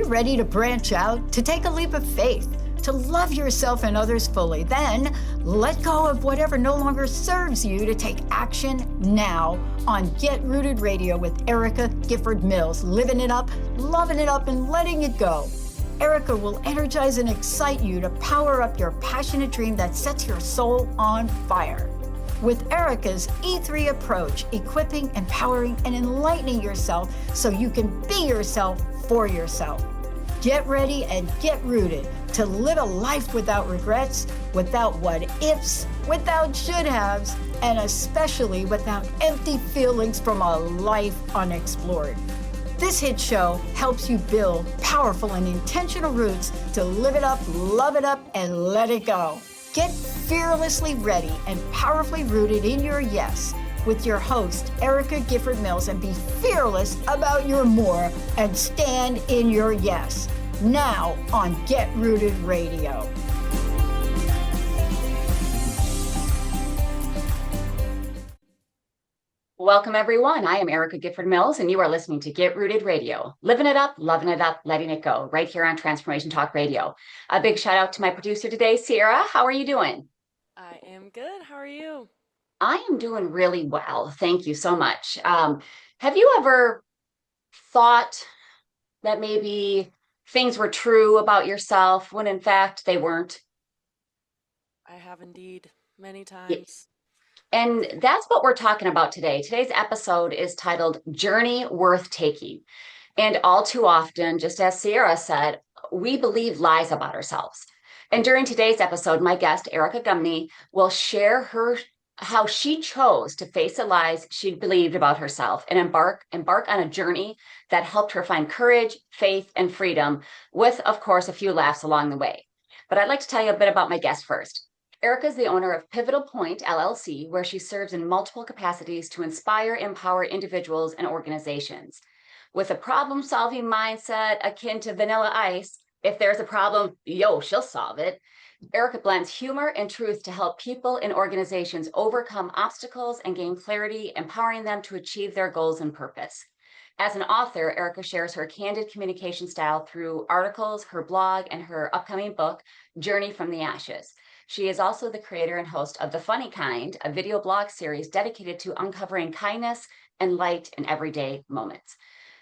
ready to branch out, to take a leap of faith, to love yourself and others fully? Then let go of whatever no longer serves you to take action now on Get Rooted Radio with Erica Gifford Mills, living it up, loving it up, and letting it go. Erica will energize and excite you to power up your passionate dream that sets your soul on fire. With Erica's E3 approach, equipping, empowering, and enlightening yourself so you can be yourself for yourself. Get ready and get rooted to live a life without regrets, without what ifs, without should haves, and especially without empty feelings from a life unexplored. This hit show helps you build powerful and intentional roots to live it up, love it up, and let it go. Get fearlessly ready and powerfully rooted in your yes with your host, Erica Gifford Mills, and be fearless about your more and stand in your yes. Now on Get Rooted Radio. Welcome, everyone. I am Erica Gifford Mills, and you are listening to Get Rooted Radio. Living it up, loving it up, letting it go, right here on Transformation Talk Radio. A big shout out to my producer today, Sierra. How are you doing? I am good. How are you? I am doing really well. Thank you so much. Have you ever thought that maybe things were true about yourself when in fact they weren't? I have indeed, many times. And that's what we're talking about today. Today's episode is titled Journey Worth Taking. And all too often, just as Sierra said, we believe lies about ourselves. And during today's episode, my guest, Erica Gumieny, will share how she chose to face the lies she believed about herself and embark on a journey that helped her find courage, faith, and freedom, with, of course, a few laughs along the way. But I'd like to tell you a bit about my guest first. Erica is the owner of Pivotal Point, LLC, where she serves in multiple capacities to inspire, empower individuals and organizations. With a problem-solving mindset akin to Vanilla Ice, if there's a problem, she'll solve it. Erica blends humor and truth to help people and organizations overcome obstacles and gain clarity, empowering them to achieve their goals and purpose. As an author, Erica shares her candid communication style through articles, her blog, and her upcoming book, Journey from the Ashes. She is also the creator and host of The Funny Kind, a video blog series dedicated to uncovering kindness and light in everyday moments.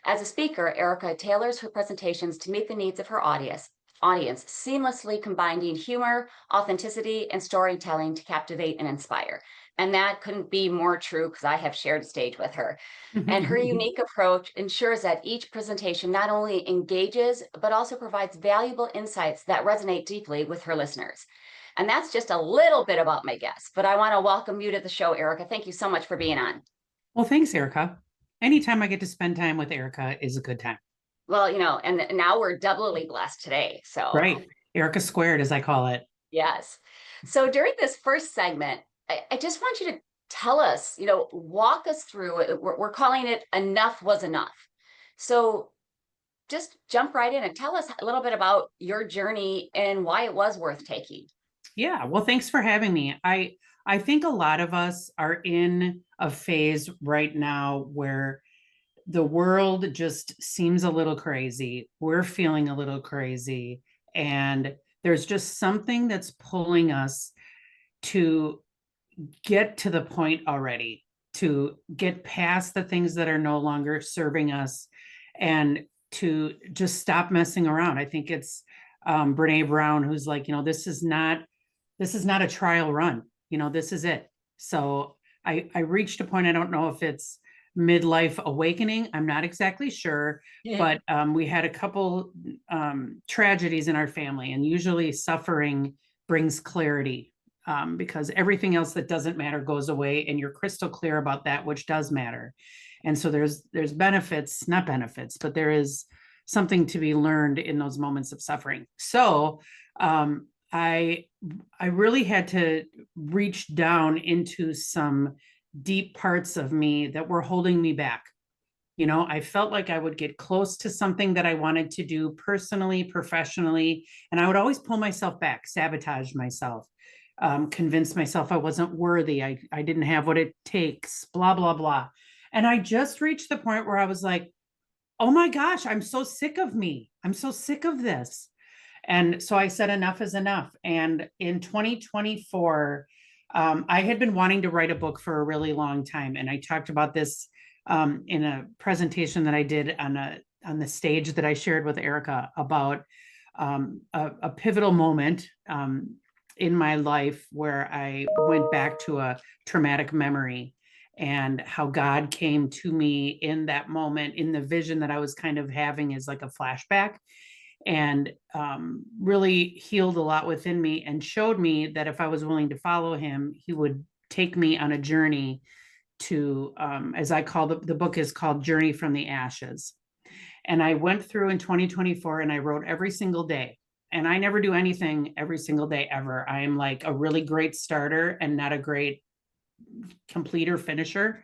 As a speaker, Erica tailors her presentations to meet the needs of her audience, seamlessly combining humor, authenticity, and storytelling to captivate and inspire. And that couldn't be more true because I have shared a stage with her. And her unique approach ensures that each presentation not only engages, but also provides valuable insights that resonate deeply with her listeners. And that's just a little bit about my guest, but I want to welcome you to the show, Erica. Thank you so much for being on. Well, thanks, Erica. Anytime I get to spend time with Erica is a good time. Well, and now we're doubly blessed today. So right. Erica squared, as I call it. Yes. So during this first segment, I just want you to tell us, walk us through it. We're calling it Enough Was Enough. So just jump right in and tell us a little bit about your journey and why it was worth taking. Yeah, well, thanks for having me. I think a lot of us are in a phase right now where the world just seems a little crazy. We're feeling a little crazy. And there's just something that's pulling us to get to the point already, to get past the things that are no longer serving us and to just stop messing around. I think it's Brene Brown who's like, this is not a trial run. This is it. So I reached a point, I don't know if it's midlife awakening. I'm not exactly sure, but we had a couple tragedies in our family, and usually suffering brings clarity because everything else that doesn't matter goes away, and you're crystal clear about that which does matter. And so there's benefits, not benefits, but there is something to be learned in those moments of suffering. So I really had to reach down into some deep parts of me that were holding me back. I felt like I would get close to something that I wanted to do personally, professionally, and I would always pull myself back, sabotage myself, convince myself I wasn't worthy. I didn't have what it takes, blah, blah, blah. And I just reached the point where I was like, oh my gosh, I'm so sick of me. I'm so sick of this. And so I said, enough is enough. And in 2024, I had been wanting to write a book for a really long time. And I talked about this in a presentation that I did on the stage that I shared with Erica about a pivotal moment in my life where I went back to a traumatic memory and how God came to me in that moment, in the vision that I was kind of having as like a flashback, and really healed a lot within me and showed me that if I was willing to follow him, he would take me on a journey to, as I call the book is called Journey from the Ashes. And I went through in 2024 and I wrote every single day. And I never do anything every single day ever. I am like a really great starter and not a great completer finisher.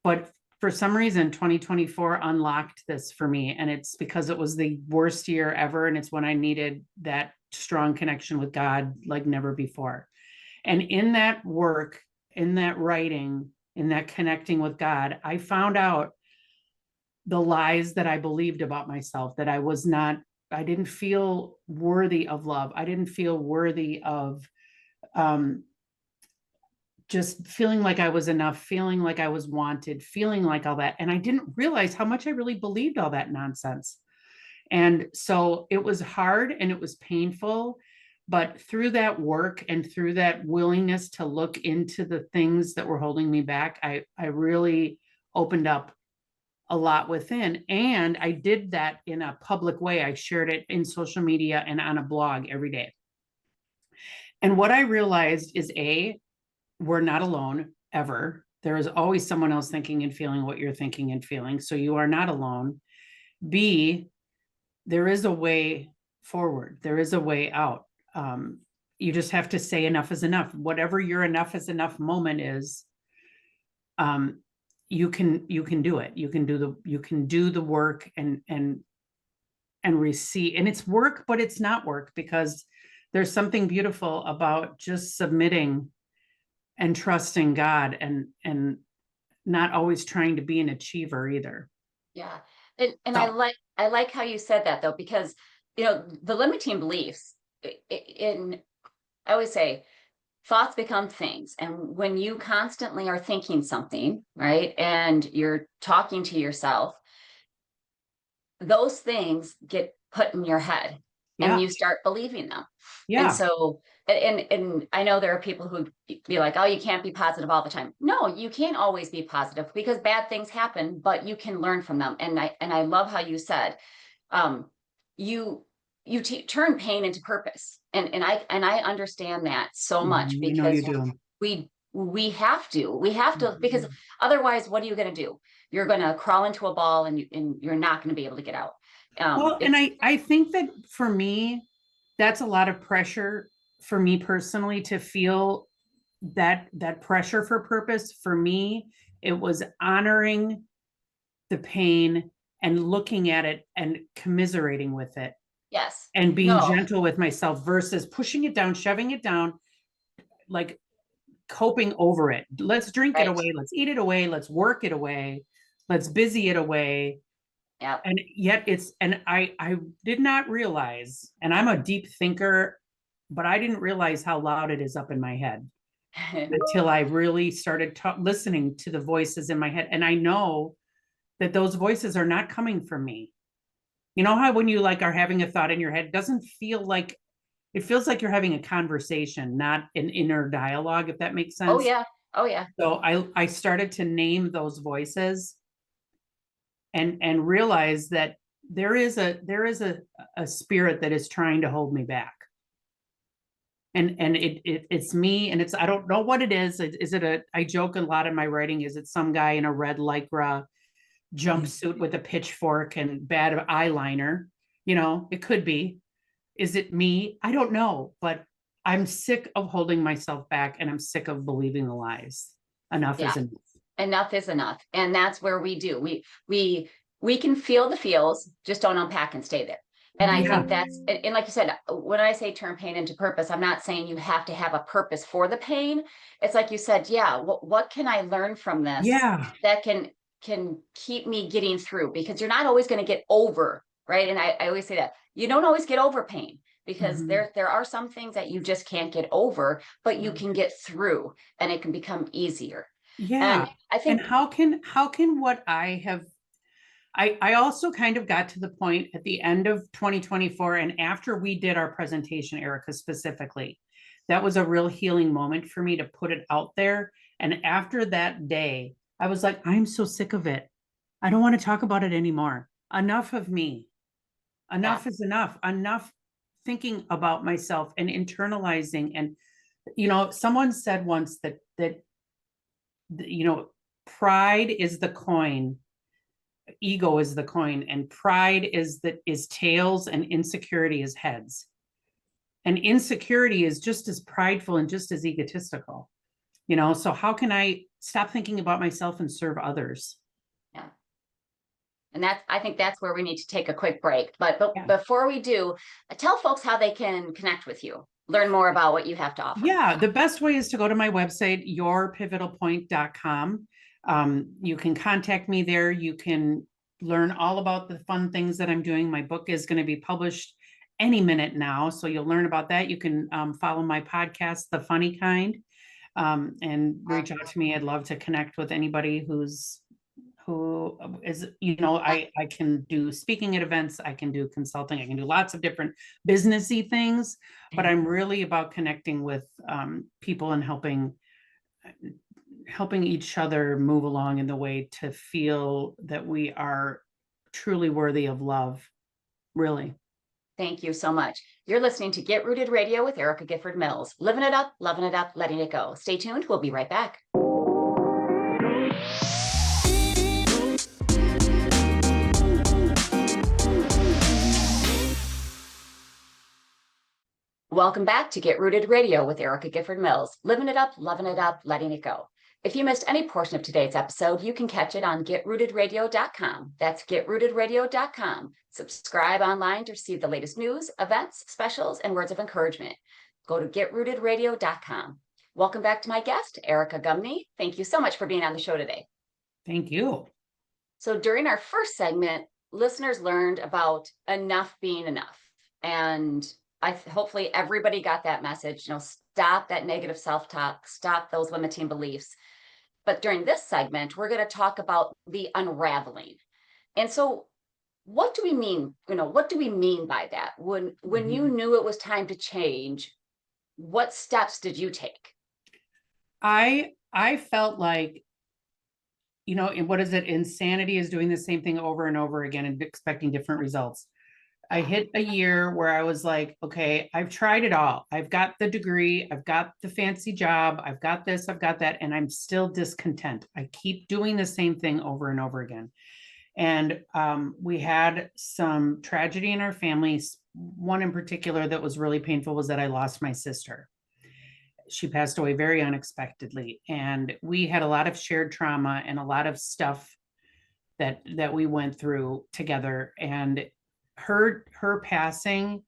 But for some reason, 2024 unlocked this for me. And it's because it was the worst year ever. And it's when I needed that strong connection with God like never before. And in that work, in that writing, in that connecting with God, I found out the lies that I believed about myself, that I didn't feel worthy of love. I didn't feel worthy of just feeling like I was enough, feeling like I was wanted, feeling like all that. And I didn't realize how much I really believed all that nonsense. And so it was hard and it was painful. But through that work and through that willingness to look into the things that were holding me back, I really opened up a lot within. And I did that in a public way. I shared it in social media and on a blog every day. And what I realized is we're not alone ever. There is always someone else thinking and feeling what you're thinking and feeling. So you are not alone. B, there is a way forward. There is a way out. You just have to say enough is enough. Whatever your enough is enough moment is, you can do it. You can do the work and receive. And it's work, but it's not work, because there's something beautiful about just submitting and trusting God and not always trying to be an achiever either. Yeah. And I like how you said that, though, because, the limiting beliefs I always say thoughts become things. And when you constantly are thinking something, right, and you're talking to yourself, those things get put in your head and you start believing them. Yeah. And so, and I know there are people who be like, oh, you can't be positive all the time. No, you can't always be positive, because bad things happen, but you can learn from them. And I love how you said, you turn pain into purpose. And I understand that so much, because we have to, because otherwise, what are you going to do? You're going to crawl into a ball and you're not going to be able to get out. Well, and I think that for me, that's a lot of pressure for me personally to feel that pressure for purpose. For me, it was honoring the pain and looking at it and commiserating with it. Yes. And being gentle with myself versus pushing it down, shoving it down, like coping over it. Let's drink it away. Let's eat it away. Let's work it away. Let's busy it away. Yeah. And yet I did not realize, and I'm a deep thinker, but I didn't realize how loud it is up in my head until I really started listening to the voices in my head. And I know that those voices are not coming from me. You know how when you are having a thought in your head, it feels like you're having a conversation, not an inner dialogue, if that makes sense. Oh yeah. So I started to name those voices and realize that there is a spirit that is trying to hold me back. And it's me, and I don't know what it is. I joke a lot in my writing, is it some guy in a red Lycra jumpsuit with a pitchfork and bad eyeliner? It could be. Is it me? I don't know, but I'm sick of holding myself back, and I'm sick of believing the lies. Enough is enough. Enough is enough. And that's where we do. We can feel the feels, just don't unpack and stay there. And I think that's, and like you said, when I say turn pain into purpose, I'm not saying you have to have a purpose for the pain. It's like you said, what can I learn from this that can can keep me getting through, because you're not always going to get over, right? And I always say that you don't always get over pain, because Mhm. there are some things that you just can't get over, but you Right. can get through, and it can become easier. And Yeah. I And think, how can what I have I also kind of got to the point at the end of 2024 and after we did our presentation, Erica, specifically, that was a real healing moment for me to put it out there. And after that day, I was like, I'm so sick of it. I don't want to talk about it anymore. Enough of me. yeah, Enough is enough. Enough thinking about myself and internalizing. And, someone said once that, pride is the coin, ego is the coin, and pride is tails, and insecurity is heads. And insecurity is just as prideful and just as egotistical. So how can I stop thinking about myself and serve others? yeah. And I think that's where we need to take a quick break. But Yeah. before we do, tell folks how they can connect with you, learn more about what you have to offer. Yeah, the best way is to go to my website, yourpivotalpoint.com. You can contact me there. You can learn all about the fun things that I'm doing. My book is going to be published any minute now, so you'll learn about that. You can follow my podcast, The Funny Kind, and reach out to me. I'd love to connect with anybody who is, I can do speaking at events, I can do consulting, I can do lots of different businessy things, but I'm really about connecting with people and helping each other move along in the way to feel that we are truly worthy of love, really. Thank you so much. You're listening to Get Rooted Radio with Erica Gifford Mills. Living it up, loving it up, letting it go. Stay tuned. We'll be right back. Welcome back to Get Rooted Radio with Erica Gifford Mills. Living it up, loving it up, letting it go. If you missed any portion of today's episode, you can catch it on getrootedradio.com. That's getrootedradio.com. Subscribe online to receive the latest news, events, specials, and words of encouragement. Go to getrootedradio.com. Welcome back to my guest, Erica Gumieny. Thank you so much for being on the show today. Thank you. So during our first segment, listeners learned about enough being enough. And hopefully everybody got that message, stop that negative self-talk, stop those limiting beliefs. But during this segment, we're going to talk about the unraveling. And so what do we mean? What do we mean by that? When you knew it was time to change, what steps did you take? I felt like, what is it? Insanity is doing the same thing over and over again and expecting different results. I hit a year where I was like, okay, I've tried it all. I've got the degree, I've got the fancy job, I've got this, I've got that, and I'm still discontent. I keep doing the same thing over and over again. And we had some tragedy in our family. One in particular that was really painful was that I lost my sister. She passed away very unexpectedly. And we had a lot of shared trauma and a lot of stuff that we went through together. And her passing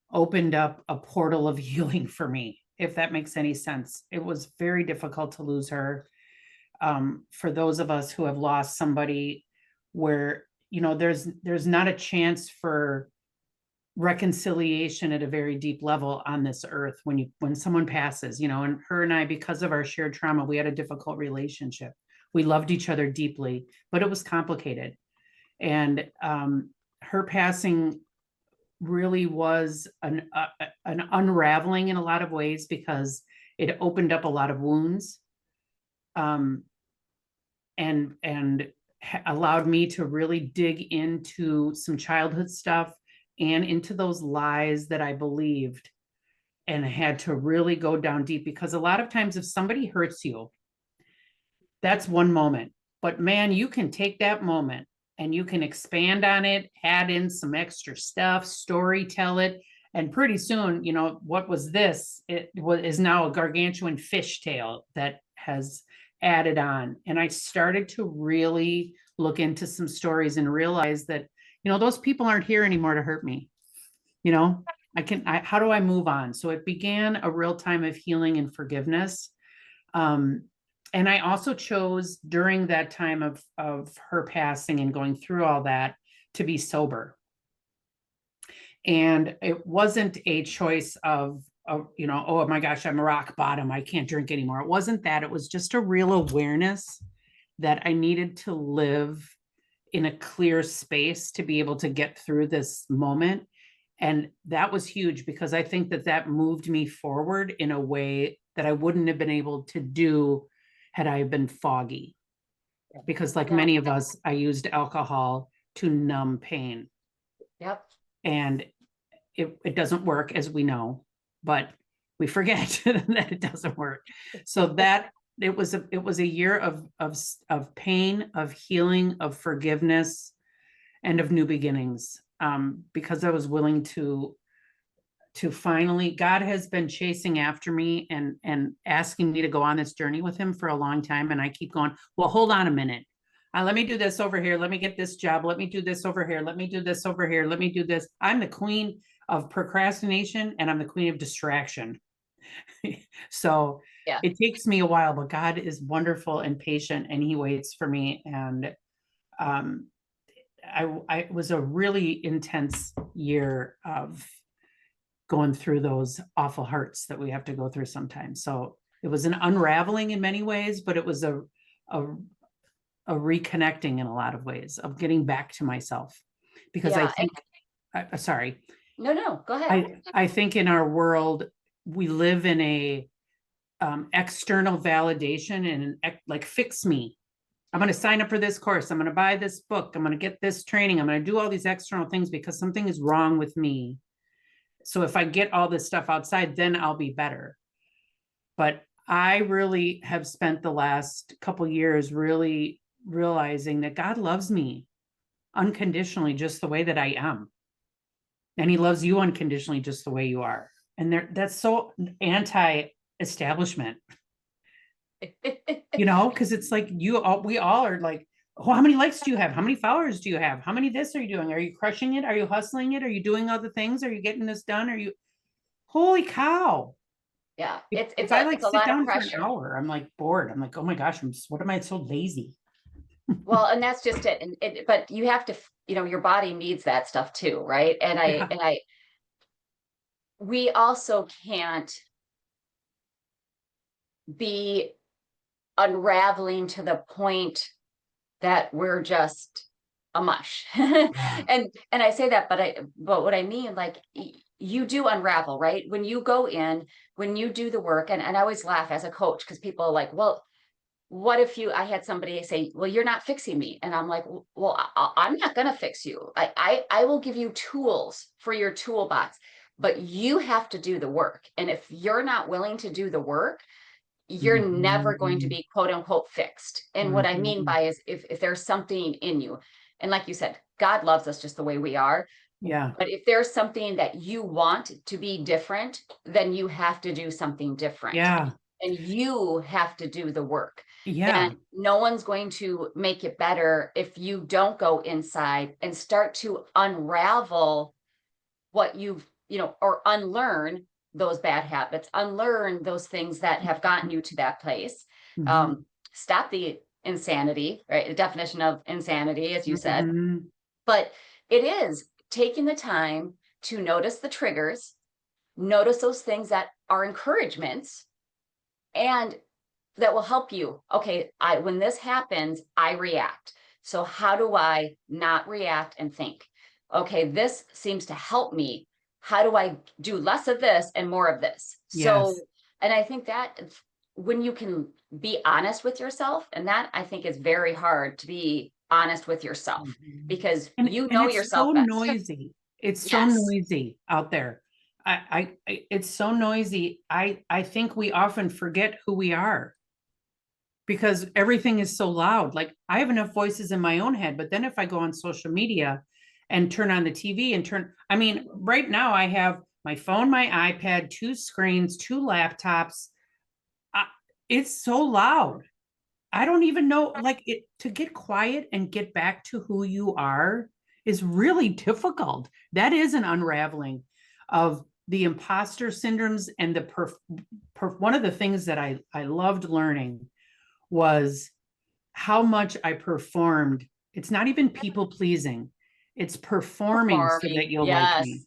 opened up a portal of healing for me, if that makes any sense. It was very difficult to lose her. For those of us who have lost somebody where, there's not a chance for reconciliation at a very deep level on this earth when someone passes, and her and I, because of our shared trauma, we had a difficult relationship. We loved each other deeply, but it was complicated. And her passing really was an unraveling in a lot of ways, because it opened up a lot of wounds, and allowed me to really dig into some childhood stuff and into those lies that I believed, and I had to really go down deep, because a lot of times if somebody hurts you, that's one moment, but man, you can take that moment and you can expand on it, add in some extra stuff, story tell it, and pretty soon, what was this? Is now a gargantuan fishtail that has added on. And I started to really look into some stories and realize that, those people aren't here anymore to hurt me. How do I move on? So it began a real time of healing and forgiveness. And I also chose during that time of her passing and going through all that to be sober. And it wasn't a choice of, oh my gosh, I'm a rock bottom, I can't drink anymore. It wasn't that. It was just a real awareness that I needed to live in a clear space to be able to get through this moment. And that was huge, because I think that moved me forward in a way that I wouldn't have been able to do had I been foggy. Because like many of us, I used alcohol to numb pain. Yep. And it doesn't work, as we know, but we forget that it doesn't work. So that it was a year of pain, of healing, of forgiveness, and of new beginnings. Because I was willing to finally, God has been chasing after me and asking me to go on this journey with him for a long time. And I keep going, well, hold on a minute. Let me do this over here. Let me get this job. Let me do this over here. Let me do this over here. Let me do this. I'm the queen of procrastination, and I'm the queen of distraction. So it takes me a while, but God is wonderful and patient, and he waits for me. And it was a really intense year of going through those awful hurts that we have to go through sometimes. So it was an unraveling in many ways, but it was a reconnecting in a lot of ways, of getting back to myself. Because I think, sorry. No, go ahead. I think in our world, we live in a external validation and like, fix me. I'm going to sign up for this course. I'm going to buy this book. I'm going to get this training. I'm going to do all these external things because something is wrong with me. So if I get all this stuff outside, then I'll be better. But I really have spent the last couple years really realizing that God loves me unconditionally, just the way that I am. And he loves you unconditionally, just the way you are. And that's so anti-establishment, because it's like we all are like, oh, how many likes do you have? How many followers do you have? How many this are you doing? Are you crushing it? Are you hustling it? Are you doing other things? Are you getting this done? Holy cow. Yeah. If I like sit down for an hour, I'm like bored. I'm like, oh my gosh, what am I so lazy? Well, and that's just it. But you have to, your body needs that stuff too, right? And we also can't be unraveling to the point that we're just a mush. And I say that, but what I mean, like, you do unravel, right? When you go in, when you do the work, and I always laugh as a coach, because people are like, well, what if I had somebody say, well, you're not fixing me. And I'm like, well, I'm not going to fix you. I will give you tools for your toolbox, but you have to do the work. And if you're not willing to do the work, you're never going to be quote unquote fixed. And what I mean by is if there's something in you, and like you said, God loves us just the way we are. Yeah. But if there's something that you want to be different, then you have to do something different. Yeah. And you have to do the work. Yeah. And no one's going to make it better if you don't go inside and start to unravel what you've, or unlearn those bad habits, unlearn those things that have gotten you to that place. Stop the insanity, right? The definition of insanity, as you said. But it is taking the time to notice the triggers, notice those things that are encouragements, and that will help you. Okay, when this happens, I react. So how do I not react and think? Okay, this seems to help me. How do I do less of this and more of this? Yes. So, and I think that when you can be honest with yourself, and that I think is very hard to be honest with yourself, because you know yourself so best. Noisy. It's so noisy out there. It's so noisy. I think we often forget who we are because everything is so loud. Like, I have enough voices in my own head, but then if I go on social media and turn on the TV and right now I have my phone, my iPad, 2 screens, 2 laptops. It's so loud. I don't even know, to get quiet and get back to who you are is really difficult. That is an unraveling of the imposter syndromes. And one of the things that I loved learning was how much I performed. It's not even people pleasing. It's performing so that Performing. you'll like me. Yes.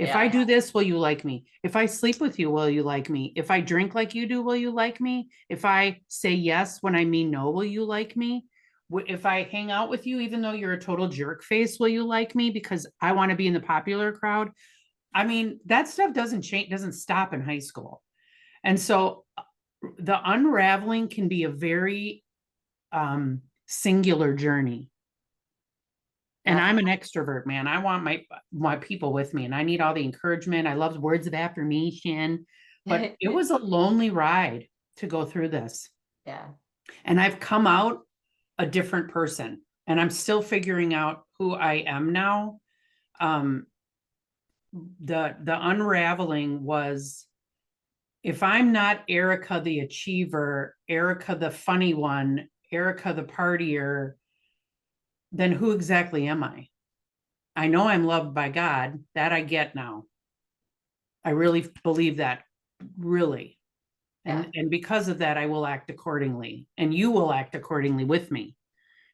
If I Yes. do this, will you like me? If I sleep with you, will you like me? If I drink like you do, will you like me? If I say yes when I mean no, will you like me? If I hang out with you, even though you're a total jerk face, will you like me? Because I want to be in the popular crowd. I mean, that stuff doesn't change, doesn't stop in high school. And so the unraveling can be a very singular journey. And Yeah. I'm an extrovert, man. I want my people with me, and I need all the encouragement. I love words of affirmation, but it was a lonely ride to go through this. Yeah. And I've come out a different person, and I'm still figuring out who I am now. The unraveling was, if I'm not Erica the achiever, Erica the funny one, Erica the partier, then who exactly am I? I know I'm loved by God. That I get now. I really believe that, really. And because of that, I will act accordingly. And you will act accordingly with me.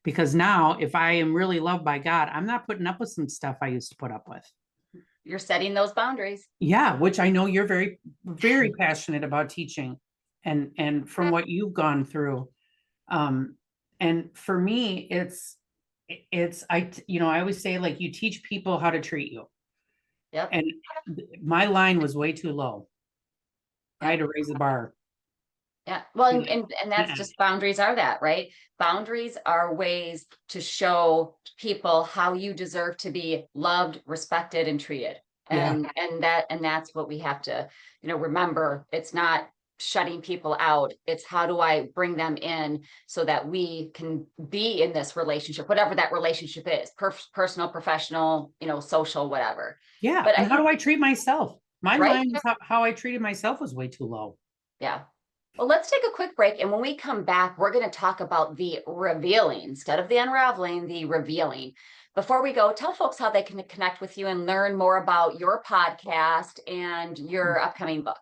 Because now, if I am really loved by God, I'm not putting up with some stuff I used to put up with. You're setting those boundaries. Yeah, which I know you're very, very passionate about teaching, and from what you've gone through. And for me, I always say, like, you teach people how to treat you. Yep. And my line was way too low. I had to raise the bar. Yeah. Well, and that's just, boundaries are that, right? Boundaries are ways to show people how you deserve to be loved, respected, and treated. And that's what we have to, remember. It's not shutting people out. It's how do I bring them in so that we can be in this relationship, whatever that relationship is, personal, professional, social, whatever. Yeah. But And how do I treat myself? My Right? line was how I treated myself was way too low. Yeah. Well, let's take a quick break. And when we come back, we're going to talk about the revealing instead of the unraveling, the revealing. Before we go, tell folks how they can connect with you and learn more about your podcast and your upcoming book.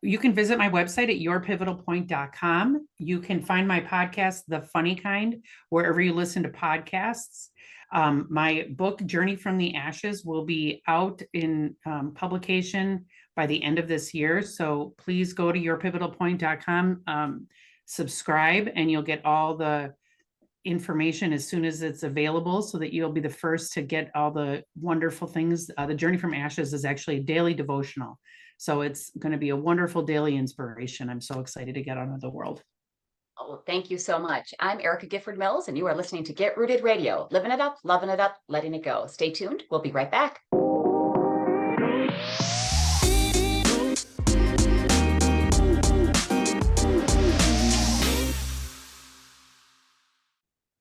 You can visit my website at yourpivotalpoint.com. You can find my podcast, The Funny Kind, wherever you listen to podcasts. My book, Journey from the Ashes, will be out in publication by the end of this year. So please go to yourpivotalpoint.com, subscribe, and you'll get all the information as soon as it's available so that you'll be the first to get all the wonderful things. The Journey from Ashes is actually a daily devotional. So it's going to be a wonderful daily inspiration. I'm so excited to get out into the world. Oh, thank you so much. I'm Erica Gifford Mills, and you are listening to Get Rooted Radio, living it up, loving it up, letting it go. Stay tuned. We'll be right back.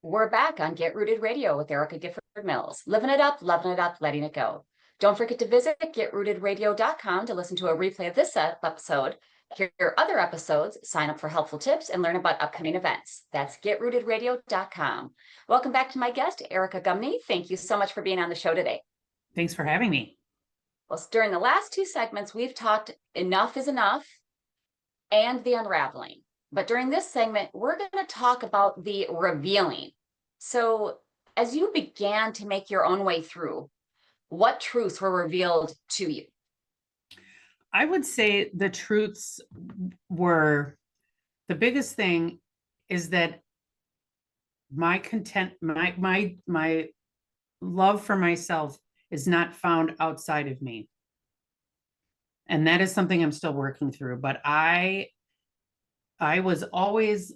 We're back on Get Rooted Radio with Erica Gifford Mills, living it up, loving it up, letting it go. Don't forget to visit getrootedradio.com to listen to a replay of this episode, hear other episodes, sign up for helpful tips, and learn about upcoming events. That's getrootedradio.com. Welcome back to my guest, Erica Gumieny. Thank you so much for being on the show today. Thanks for having me. Well, during the last two segments, we've talked enough is enough and the unraveling. But during this segment, we're going to talk about the revealing. So as you began to make your own way through, what truths were revealed to you? I would say the truths were, the biggest thing is that my love for myself is not found outside of me. And that is something I'm still working through. But I was always,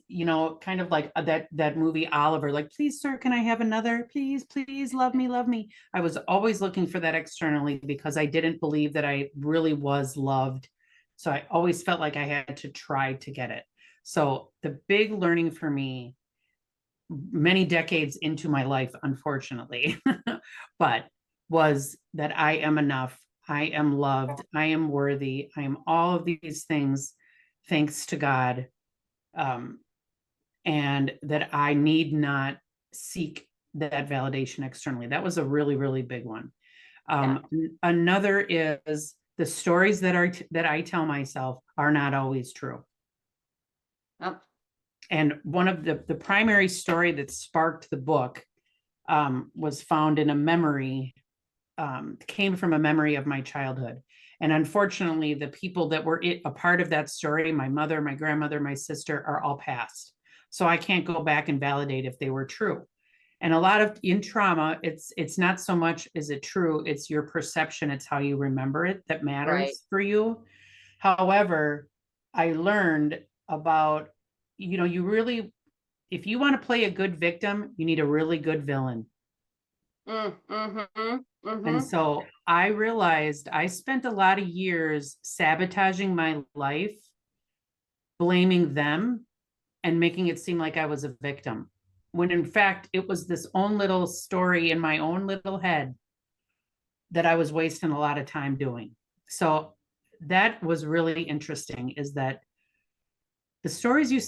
kind of like that movie Oliver, like, please, sir, can I have another? Please, please, love me, love me. I was always looking for that externally because I didn't believe that I really was loved. So I always felt like I had to try to get it. So the big learning for me, many decades into my life, unfortunately, but was that I am enough. I am loved. I am worthy. I am all of these things, thanks to God, and that I need not seek that validation externally. That was a really, really big one. Another is the stories that I tell myself are not always true. Oh, And one of the primary story that sparked the book was found in a memory, came from a memory of my childhood. And unfortunately, the people that were a part of that story, my mother, my grandmother, my sister, are all passed. So I can't go back and validate if they were true. And a lot of in trauma, it's not so much is it true, it's your perception, it's how you remember it that matters Right. for you. However, I learned about, you really, if you want to play a good victim, you need a really good villain. And so I realized I spent a lot of years sabotaging my life, blaming them, and making it seem like I was a victim. When in fact, it was this own little story in my own little head that I was wasting a lot of time doing. So that was really interesting, is that the stories you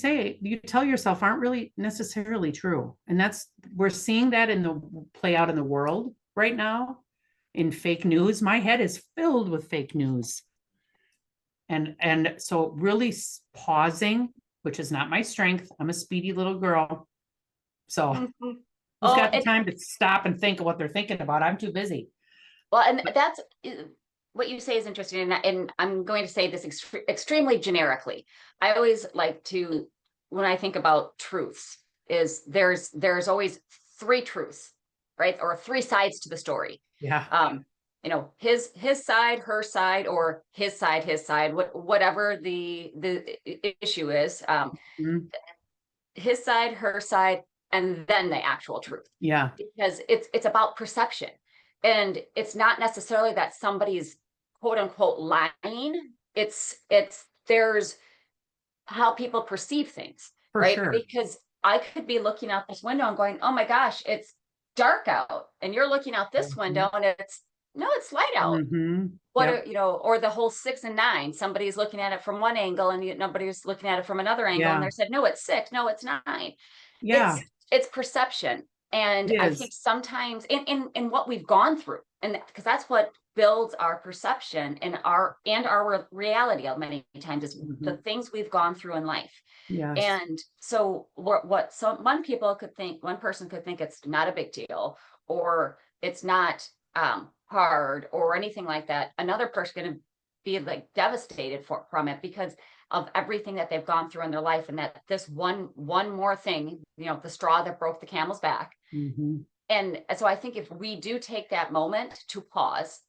tell yourself aren't really necessarily true. And we're seeing that play out in the world right now in fake news. My head is filled with fake news. And so really pausing, which is not my strength. I'm a speedy little girl. So who's got the time to stop and think of what they're thinking about? I'm too busy. Well, and that's what you say is interesting. And I'm going to say this extremely generically. I always like to, when I think about truths, is there's always three truths, right? Or three sides to the story. Yeah. His side, her side, or his side, whatever the issue is. His side, her side, and then the actual truth. Yeah. Because it's about perception. And it's not necessarily that somebody's quote unquote lying. There's how people perceive things. For right? sure. Because I could be looking out this window and going, oh my gosh, it's dark out. And you're looking out this window and it's light out. Or the whole 6 and 9, somebody's looking at it from one angle and nobody's looking at it from another angle. And they said, no, it's 6. No, it's 9. Yeah. It's perception. And I think sometimes in what we've gone through, and because that's what builds our perception and our reality many times is the things we've gone through in life. Yes. And so one person could think it's not a big deal, or it's not hard or anything like that. Another person going to be like devastated from it because of everything that they've gone through in their life, and that this one more thing, the straw that broke the camel's back. And so I think if we do take that moment to pause,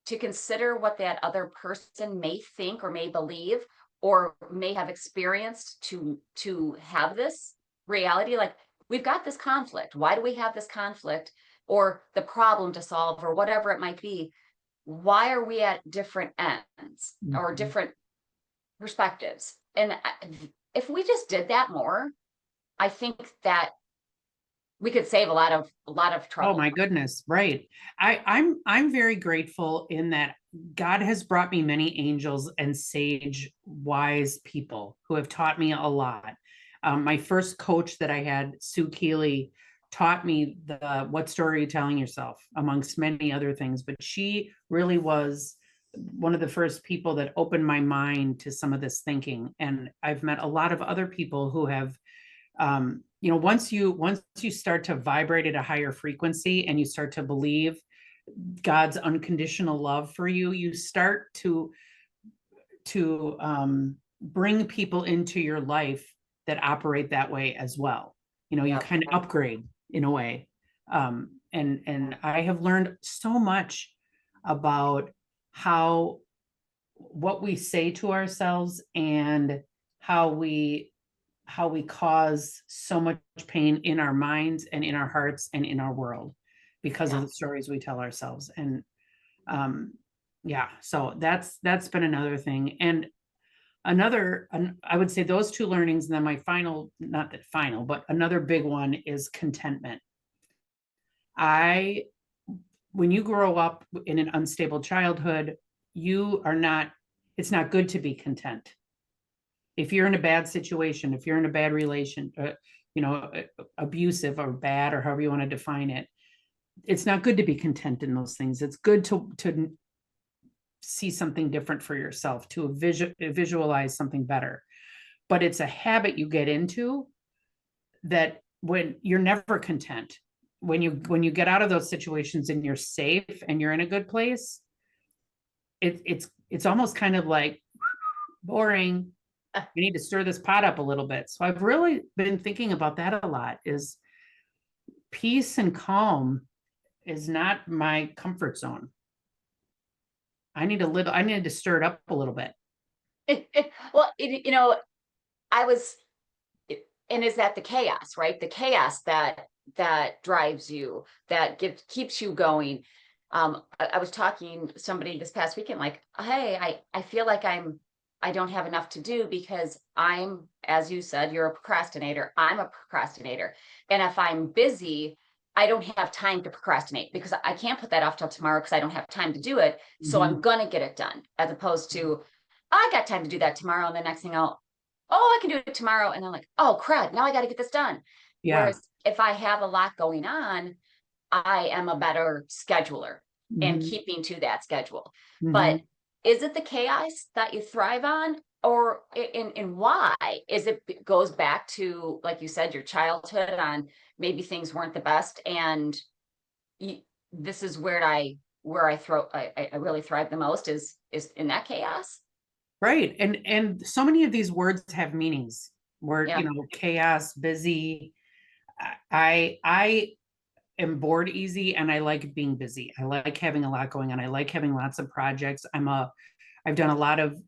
to consider what that other person may think or may believe or may have experienced to have this reality, like we've got this conflict. Why do we have this conflict or the problem to solve or whatever it might be? Why are we at different ends or different perspectives? And if we just did that more, I think that we could save a lot of trouble. Oh my goodness. Right. I'm very grateful in that God has brought me many angels and sage, wise people who have taught me a lot. My first coach that I had, Sue Keeley, taught me what story are you telling yourself, amongst many other things. But she really was one of the first people that opened my mind to some of this thinking. And I've met a lot of other people who have, once you start to vibrate at a higher frequency and you start to believe God's unconditional love for you, you start to bring people into your life that operate that way as well. You kind of upgrade in a way. And I have learned so much about what we say to ourselves and how we cause so much pain in our minds and in our hearts and in our world because of the stories we tell ourselves. And so that's been another thing. And I would say those two learnings, and then my final, not that final, but another big one is contentment. When you grow up in an unstable childhood, it's not good to be content. If you're in a bad situation, if you're in a bad relation, abusive or bad, or however you want to define it, it's not good to be content in those things. It's good to see something different for yourself, to visualize something better. but it's a habit you get into that when you're never content. When you get out of those situations and you're safe and you're in a good place, it's almost kind of like boring. You need to stir this pot up a little bit. So I've really been thinking about that a lot, is peace and calm is not my comfort zone. I need to stir it up a little bit. Well, and is that the chaos, right? The chaos that drives you, that keeps you going. I was talking to somebody this past weekend, like, hey, I feel like I don't have enough to do because I'm, as you said, you're a procrastinator. I'm a procrastinator. And if I'm busy, I don't have time to procrastinate because I can't put that off till tomorrow because I don't have time to do it. So I'm going to get it done, as opposed to, I got time to do that tomorrow. And the next thing I can do it tomorrow. And I'm like, oh, crud, now I got to get this done. Yeah. Whereas if I have a lot going on, I am a better scheduler and keeping to that schedule. But is it the chaos that you thrive on, or in why? Is it goes back to, like you said, your childhood, on maybe things weren't the best, and this is where I really thrive the most is in that chaos. Right. And so many of these words have meanings. Word, chaos, busy. I am bored easy, and I like being busy. I like having a lot going on. I like having lots of projects. I've done a lot of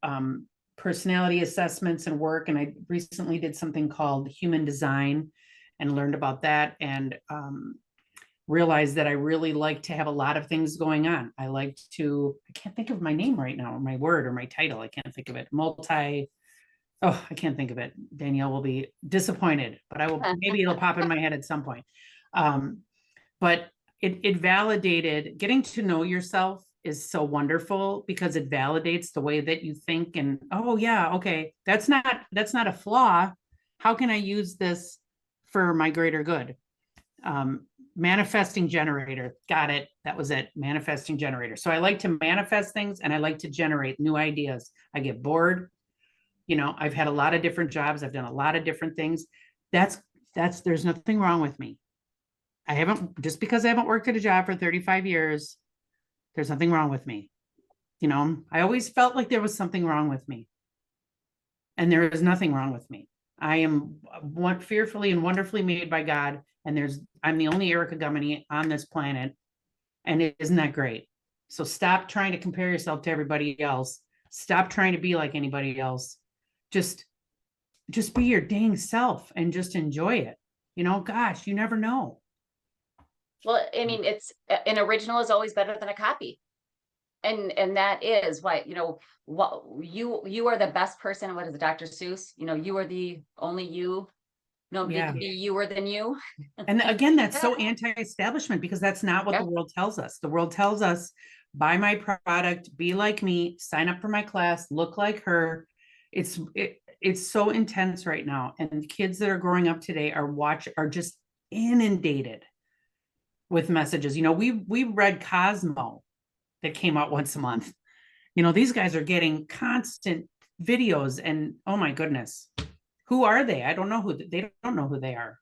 personality assessments and work, and I recently did something called human design and learned about that, and realized that I really like to have a lot of things going on. I can't think of my name right now, or my word, or my title. I can't think of it. I can't think of it. Danielle will be disappointed, but maybe it'll pop in my head at some point. But it validated, getting to know yourself is so wonderful because it validates the way that you think, and oh yeah, okay, that's not a flaw. How can I use this for my greater good? Manifesting generator. Got it. That was it. Manifesting generator. So I like to manifest things, and I like to generate new ideas. I get bored. I've had a lot of different jobs. I've done a lot of different things. There's nothing wrong with me. Just because I haven't worked at a job for 35 years, there's nothing wrong with me. I always felt like there was something wrong with me, and there is nothing wrong with me. I am fearfully and wonderfully made by God, and I'm the only Erica Gumieny on this planet, and isn't that great? So stop trying to compare yourself to everybody else. Stop trying to be like anybody else. Just be your dang self and just enjoy it. Gosh, you never know. Well, I mean, it's an original is always better than a copy. And that is why, what you are the best person. What is it, Dr. Seuss? You are the only you. Nobody can be youer than you. And again, that's so anti-establishment, because that's not what the world tells us. The world tells us, buy my product, be like me, sign up for my class, look like her. It's so intense right now. And the kids that are growing up today are just inundated with messages. We read Cosmo that came out once a month. These guys are getting constant videos, and oh my goodness, who are they? I don't know they don't know who they are.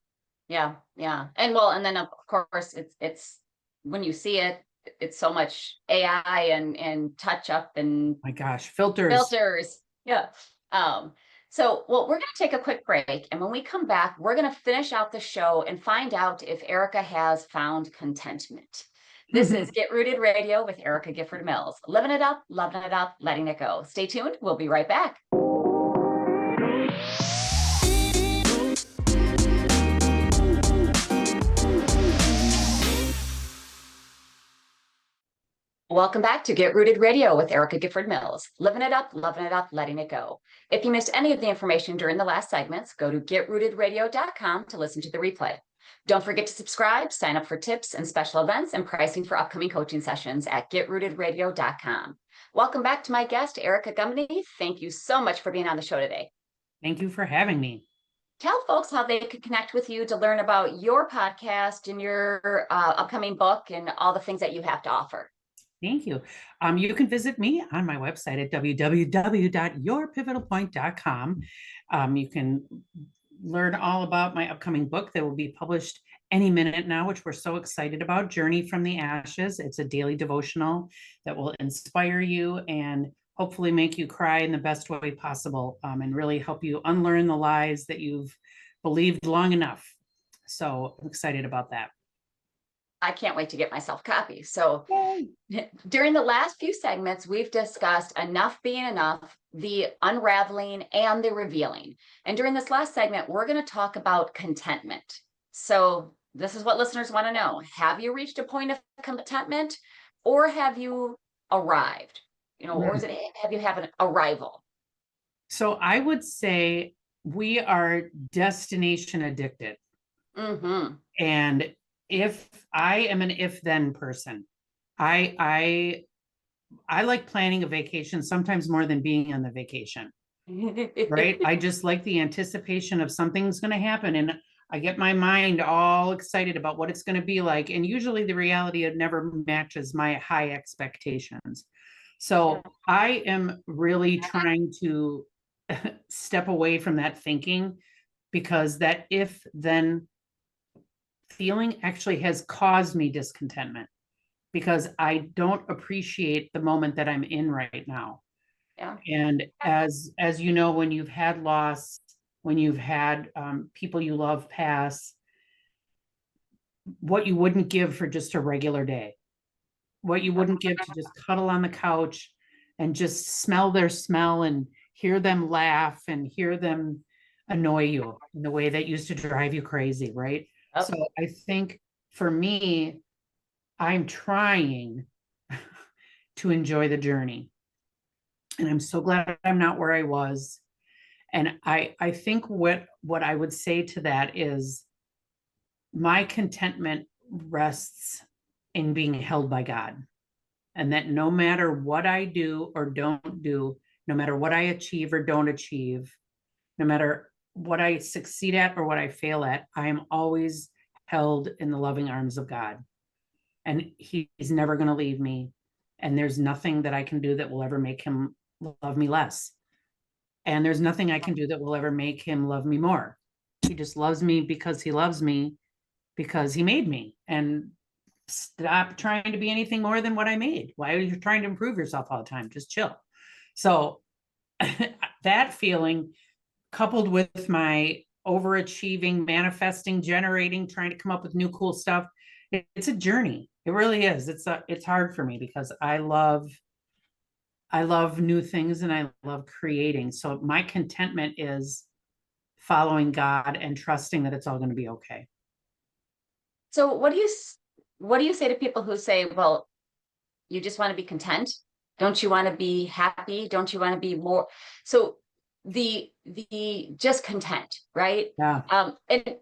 Yeah. And then of course it's when you see it, it's so much AI and touch up and my gosh, filters. Yeah. So we're going to take a quick break, and when we come back, we're going to finish out the show and find out if Erica has found contentment. This is Get Rooted Radio with Erica Gifford Mills. Living it up, loving it up, letting it go. Stay tuned. We'll be right back. Welcome back to Get Rooted Radio with Erica Gifford Mills. Living it up, loving it up, letting it go. If you missed any of the information during the last segments, go to getrootedradio.com to listen to the replay. Don't forget to subscribe, sign up for tips and special events and pricing for upcoming coaching sessions at getrootedradio.com. Welcome back to my guest, Erica Gumieny. Thank you so much for being on the show today. Thank you for having me. Tell folks how they could connect with you to learn about your podcast and your upcoming book and all the things that you have to offer. Thank you. You can visit me on my website at www.yourpivotalpoint.com. You can learn all about my upcoming book that will be published any minute now, which we're so excited about, Journey from the Ashes. It's a daily devotional that will inspire you and hopefully make you cry in the best way possible, and really help you unlearn the lies that you've believed long enough. So I'm excited about that. I can't wait to get myself a copy. So Yay. during the last few segments, we've discussed enough being enough, the unraveling and the revealing. And during this last segment, we're going to talk about contentment. So this is what listeners want to know. Have you reached a point of contentment, or have you arrived? Or have you have an arrival? So I would say we are destination addicted. Mm-hmm. And if I am an if-then person, I like planning a vacation sometimes more than being on the vacation, right? I just like the anticipation of something's going to happen, and I get my mind all excited about what it's going to be like. And usually the reality, it never matches my high expectations. So I am really trying to step away from that thinking, because that if then feeling actually has caused me discontentment, because I don't appreciate the moment that I'm in right now. Yeah. And as you know, when you've had loss, when you've had people you love pass, what you wouldn't give for just a regular day, what you wouldn't give to just cuddle on the couch and just smell their smell and hear them laugh and hear them annoy you in the way that used to drive you crazy, right? Oh. So I think for me, I'm trying to enjoy the journey. And I'm so glad I'm not where I was. And I think what I would say to that is my contentment rests in being held by God. And that no matter what I do or don't do, no matter what I achieve or don't achieve, no matter what I succeed at or what I fail at, I am always held in the loving arms of God. And he's never going to leave me. And there's nothing that I can do that will ever make him love me less. And there's nothing I can do that will ever make him love me more. He just loves me because he loves me, because he made me. And stop trying to be anything more than what I made. Why are you trying to improve yourself all the time? Just chill. So that feeling, coupled with my overachieving, manifesting, generating, trying to come up with new cool stuff, it's a journey. It really is. It's hard for me because I love new things and I love creating. So my contentment is following God and trusting that it's all going to be okay. So what do you say to people who say, well, you just want to be content? Don't you want to be happy? Don't you want to be more? So the just content, right? Yeah. And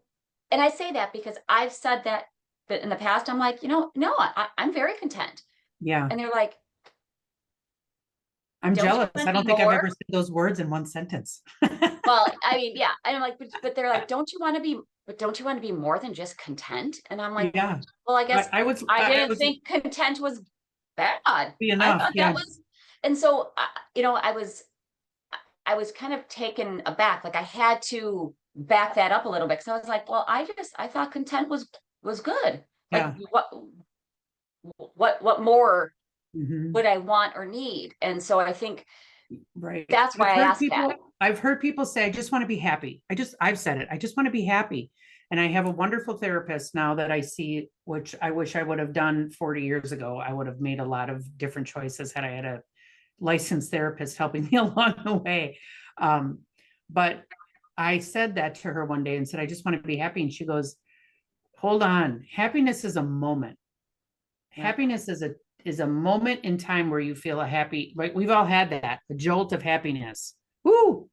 I say that because I've said that in the past. I'm like, no, I'm very content. Yeah. And they're like, I'm jealous. I don't think I've ever said those words in one sentence. Well, I mean, yeah. And I'm like, but they're like, don't you want to be more than just content? And I'm like, yeah. Well, I guess I didn't think content was bad. Be enough. I thought that was, and so, I was kind of taken aback. Like I had to back that up a little bit. So I was like, well, I thought content was good. Like yeah. what more mm-hmm. would I want or need? And so I think right. That's why I asked that. I've heard people say, I just want to be happy. I've said it. I just want to be happy. And I have a wonderful therapist now that I see, which I wish I would have done 40 years ago. I would have made a lot of different choices had I had a licensed therapist helping me along the way. But I said that to her one day and said, I just want to be happy. And she goes, hold on. Happiness is a moment. Yeah. Happiness is a moment in time where you feel happy, right? We've all had that, a jolt of happiness. Ooh,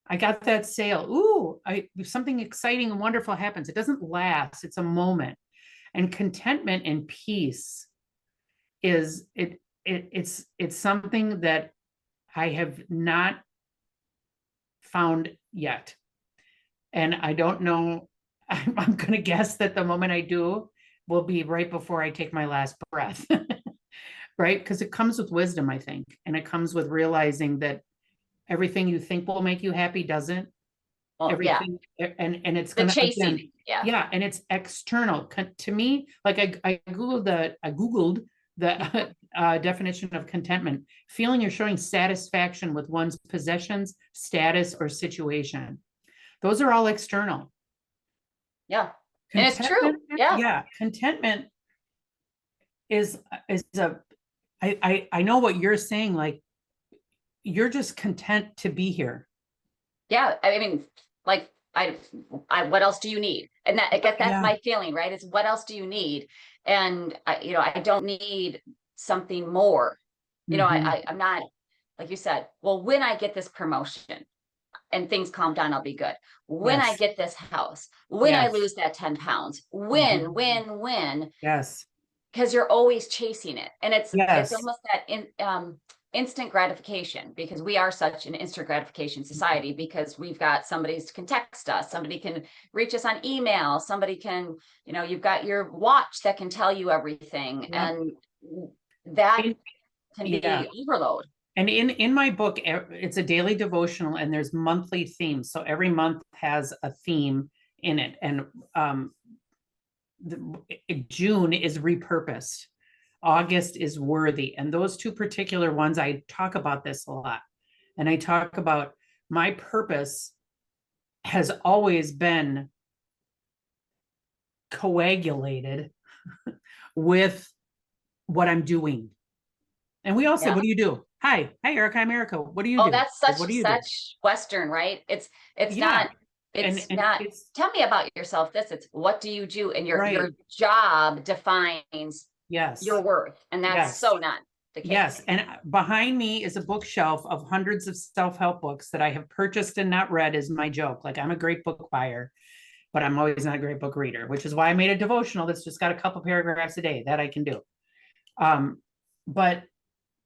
I got that sale. Ooh, something exciting and wonderful happens. It doesn't last. It's a moment. And contentment and peace is it's something that I have not found yet. And I don't know, I'm going to guess that the moment I do will be right before I take my last breath. right? Because it comes with wisdom, I think. And it comes with realizing that everything you think will make you happy doesn't. Well, yeah, Everything, and it's the gonna, again, chasing. Yeah. yeah, and it's external. To me, like I Googled the definition of contentment: feeling or showing satisfaction with one's possessions, status, or situation. Those are all external. Yeah. And it's true. Yeah. Yeah, contentment is a, I know what you're saying, like you're just content to be here. Yeah. I mean, like what else do you need? And that, I guess that's Yeah. my feeling, right? Is what else do you need? And I don't need something more. Mhm. I'm not, like you said, well, when I get this promotion and things calm down, I'll be good. When I Yes. get this house, when I Yes. lose that 10 pounds, Mhm. when, Yes. because you're always chasing it. And it's Yes. almost that instant gratification, because we are such an instant gratification society, because we've got somebody can text us, somebody can reach us on email, somebody can, you've got your watch that can tell you everything. Yep. And that can Yeah. be overload. And in my book, it's a daily devotional, and there's monthly themes. So every month has a theme in it. And June is repurposed. August is worthy. And those two particular ones, I talk about this a lot. And I talk about my purpose has always been coagulated with what I'm doing. And we all say, Yeah. what do you do? Hi, Erica, I'm Erica. What do you Oh, do? that's What do you do? such Western, right? It's Yeah. not, it's And not, it's tell me about yourself. It's what do you do? And your right. job defines Yes. your worth. And that's Yes. so not the case. Yes. And behind me is a bookshelf of hundreds of self-help books that I have purchased and not read, is my joke. Like, I'm a great book buyer, but I'm always not a great book reader, which is why I made a devotional that's just got a couple paragraphs a day that I can do. But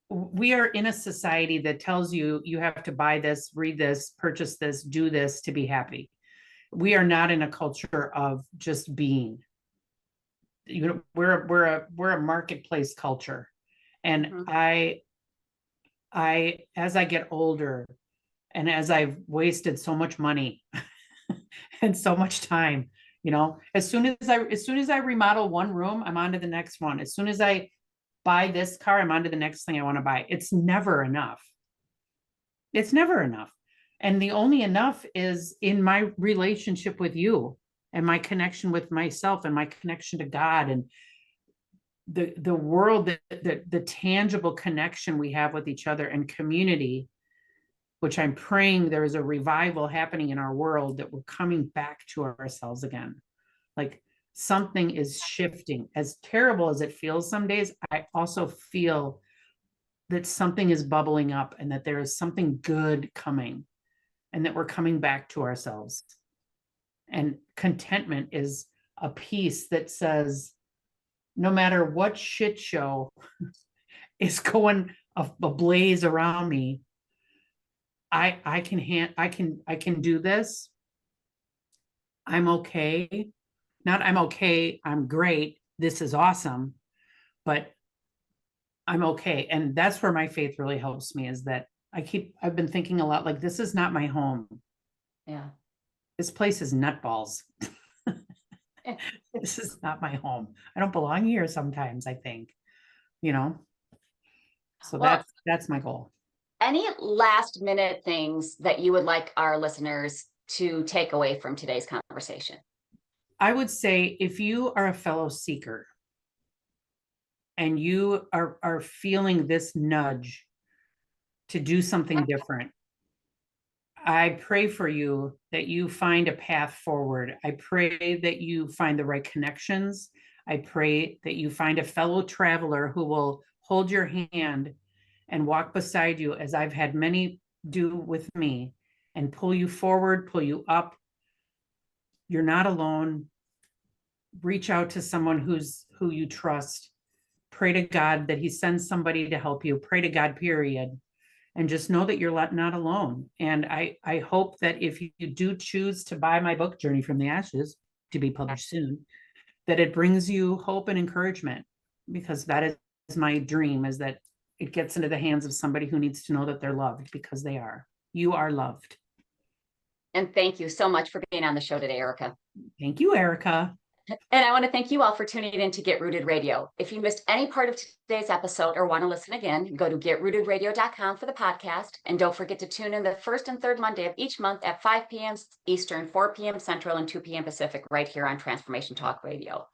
we are in a society that tells you you have to buy this, read this, purchase this, do this to be happy. We are not in a culture of just being. We're a marketplace culture. And Mhm. I as I get older, and as I've wasted so much money and so much time, as soon as I remodel one room, I'm on to the next one. As soon as I buy this car, I'm on to the next thing I want to buy. It's never enough. It's never enough. And the only enough is in my relationship with you, and my connection with myself, and my connection to God, and the world, the tangible connection we have with each other, and community, which I'm praying there is a revival happening in our world, that we're coming back to ourselves again. Like, something is shifting. As terrible as it feels some days, I also feel that something is bubbling up, and that there is something good coming, and that we're coming back to ourselves. And contentment is a piece that says, no matter what shit show is going ablaze around me, I can do this. I'm okay. Not I'm okay, I'm great, this is awesome, but I'm okay. And that's where my faith really helps me, is that I've been thinking a lot, like, this is not my home. Yeah. This place is nutballs. This is not my home. I don't belong here sometimes, I think, so Well, that's my goal. any last minute things that you would like our listeners to take away from today's conversation? I would say, if you are a fellow seeker and you are feeling this nudge to do something different, I pray for you that you find a path forward. I pray that you find the right connections. I pray that you find a fellow traveler who will hold your hand and walk beside you, as I've had many do with me, and pull you forward, pull you up. You're not alone. Reach out to someone who you trust. Pray to God that he sends somebody to help you. Pray to God, period. And just know that you're not alone. And I hope that if you do choose to buy my book, Journey from the Ashes, to be published soon, that it brings you hope and encouragement, because that is my dream, is that it gets into the hands of somebody who needs to know that they're loved, because they are. You are loved. And thank you so much for being on the show today, Erica. Thank you, Erica. And I want to thank you all for tuning in to Get Rooted Radio. If you missed any part of today's episode or want to listen again, go to getrootedradio.com for the podcast. And don't forget to tune in the first and third Monday of each month at 5 p.m. Eastern, 4 p.m. Central, and 2 p.m. Pacific, right here on Transformation Talk Radio.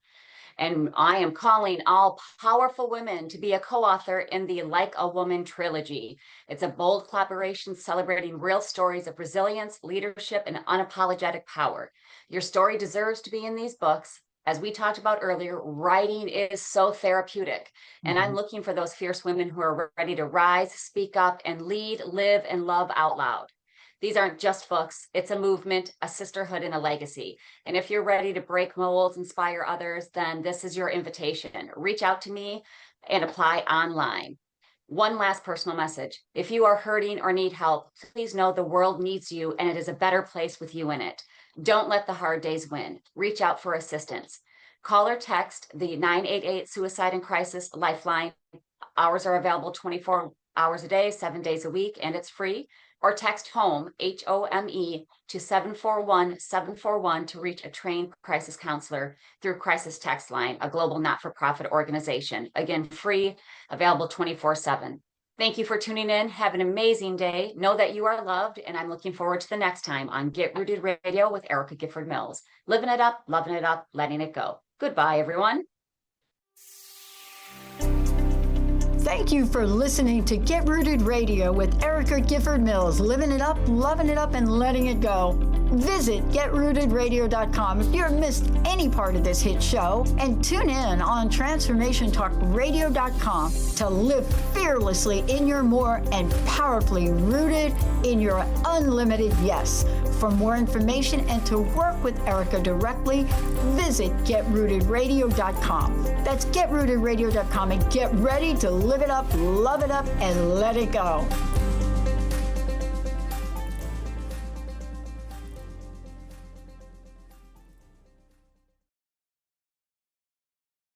And I am calling all powerful women to be a co-author in the Like a Woman trilogy. It's a bold collaboration celebrating real stories of resilience, leadership, and unapologetic power. Your story deserves to be in these books. As we talked about earlier, writing is so therapeutic. And I'm looking for those fierce women who are ready to rise, speak up, and lead, live, and love out loud. These aren't just books. It's a movement, a sisterhood, and a legacy. And if you're ready to break molds, inspire others, then this is your invitation. Reach out to me and apply online. One last personal message. If you are hurting or need help, please know the world needs you, and it is a better place with you in it. Don't let the hard days win. Reach out for assistance. Call or text the 988 Suicide and Crisis Lifeline. Hours are available 24 hours a day, 7 days a week, and it's free. Or text HOME, HOME, to 741-741 to reach a trained crisis counselor through Crisis Text Line, a global not-for-profit organization. Again, free, available 24/7. Thank you for tuning in. Have an amazing day. Know that you are loved, and I'm looking forward to the next time on Get Rooted Radio with Erica Gifford Mills. Living it up, loving it up, letting it go. Goodbye, everyone. Thank you for listening to Get Rooted Radio with Erica Gifford Mills, living it up, loving it up, and letting it go. Visit getrootedradio.com if you've missed any part of this hit show, and tune in on transformationtalkradio.com to live fearlessly in your more and powerfully rooted in your unlimited yes. For more information and to work with Erica directly, visit getrootedradio.com. That's getrootedradio.com, and get ready to live it up, love it up, and let it go.